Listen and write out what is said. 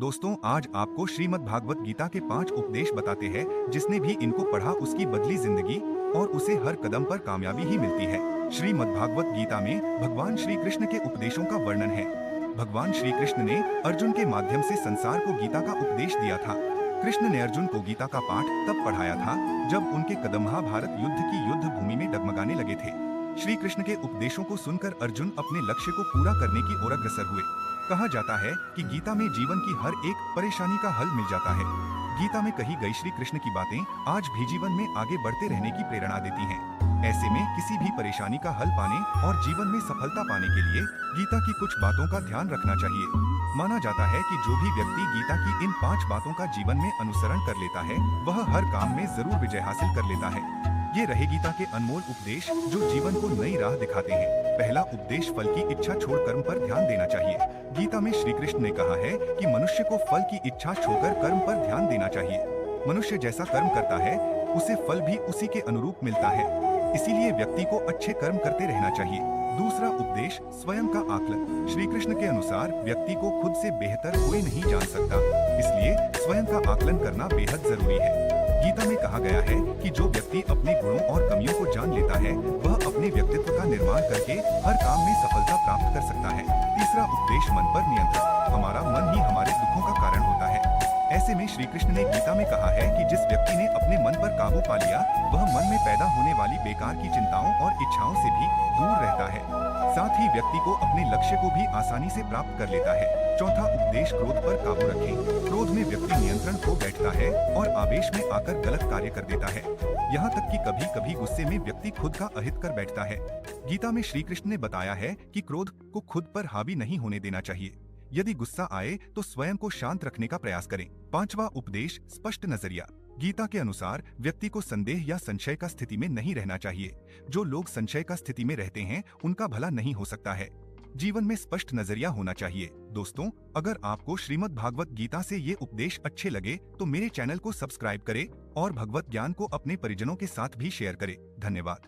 दोस्तों, आज आपको श्रीमद् भागवत गीता के 5 उपदेश बताते हैं जिसने भी इनको पढ़ा उसकी बदली जिंदगी और उसे हर कदम पर कामयाबी ही मिलती है। श्रीमद् भागवत गीता में भगवान श्री कृष्ण के उपदेशों का वर्णन है। भगवान श्री कृष्ण ने अर्जुन के माध्यम से संसार को गीता का उपदेश दिया था। कृष्ण ने अर्जुन को गीता का पाठ तब पढ़ाया था जब उनके कदम महाभारत युद्ध की युद्ध भूमि में डगमगाने लगे थे। श्री कृष्ण के उपदेशों को सुनकर अर्जुन अपने लक्ष्य को पूरा करने की ओर अग्रसर हुए। कहा जाता है कि गीता में जीवन की हर एक परेशानी का हल मिल जाता है। गीता में कही गई श्री कृष्ण की बातें आज भी जीवन में आगे बढ़ते रहने की प्रेरणा देती हैं। ऐसे में किसी भी परेशानी का हल पाने और जीवन में सफलता पाने के लिए गीता की कुछ बातों का ध्यान रखना चाहिए। माना जाता है कि जो भी व्यक्ति गीता की इन 5 बातों का जीवन में अनुसरण कर लेता है वह हर काम में जरूर विजय हासिल कर लेता है। ये रहे गीता के अनमोल उपदेश जो जीवन को नई राह दिखाते हैं। पहला उपदेश, फल की इच्छा छोड़ कर्म पर ध्यान देना चाहिए। गीता में श्री कृष्ण ने कहा है कि मनुष्य को फल की इच्छा छोड़कर कर्म पर ध्यान देना चाहिए। मनुष्य जैसा कर्म करता है उसे फल भी उसी के अनुरूप मिलता है। इसीलिए व्यक्ति को अच्छे कर्म करते रहना चाहिए। दूसरा उपदेश, स्वयं का आकलन। श्री कृष्ण के अनुसार व्यक्ति को खुद से बेहतर कोई नहीं जान सकता, इसलिए स्वयं का आकलन करना बेहद जरूरी है। गीता में कहा गया है कि जो व्यक्ति अपने गुणों और कमियों को जान लेता है वह अपने व्यक्तित्व का निर्माण करके हर काम में सफलता प्राप्त कर सकता है। तीसरा उपदेश, मन पर नियंत्रण। हमारा मन ही हमारे दुखों का कारण होता है। ऐसे में श्री कृष्ण ने गीता में कहा है कि जिस व्यक्ति ने अपने मन पर काबू पा लिया वह मन में पैदा होने वाली बेकार की चिंताओं और इच्छाओं से भी दूर रहता है। साथ ही व्यक्ति को अपने लक्ष्य को भी आसानी से प्राप्त कर लेता है। चौथा उपदेश, क्रोध पर काबू रखें। क्रोध में व्यक्ति नियंत्रण खो बैठता है और आवेश में आकर गलत कार्य कर देता है। यहाँ तक कि कभी कभी गुस्से में व्यक्ति खुद का अहित कर बैठता है। गीता में श्री कृष्ण ने बताया है कि क्रोध को खुद पर हावी नहीं होने देना चाहिए। यदि गुस्सा आए तो स्वयं को शांत रखने का प्रयास करें। पांचवा उपदेश, स्पष्ट नजरिया। गीता के अनुसार व्यक्ति को संदेह या संशय का स्थिति में नहीं रहना चाहिए। जो लोग संशय का स्थिति में रहते हैं उनका भला नहीं हो सकता है। जीवन में स्पष्ट नजरिया होना चाहिए। दोस्तों, अगर आपको श्रीमद् भागवत गीता से ये उपदेश अच्छे लगे तो मेरे चैनल को सब्सक्राइब करें और भगवत ज्ञान को अपने परिजनों के साथ भी शेयर करें। धन्यवाद।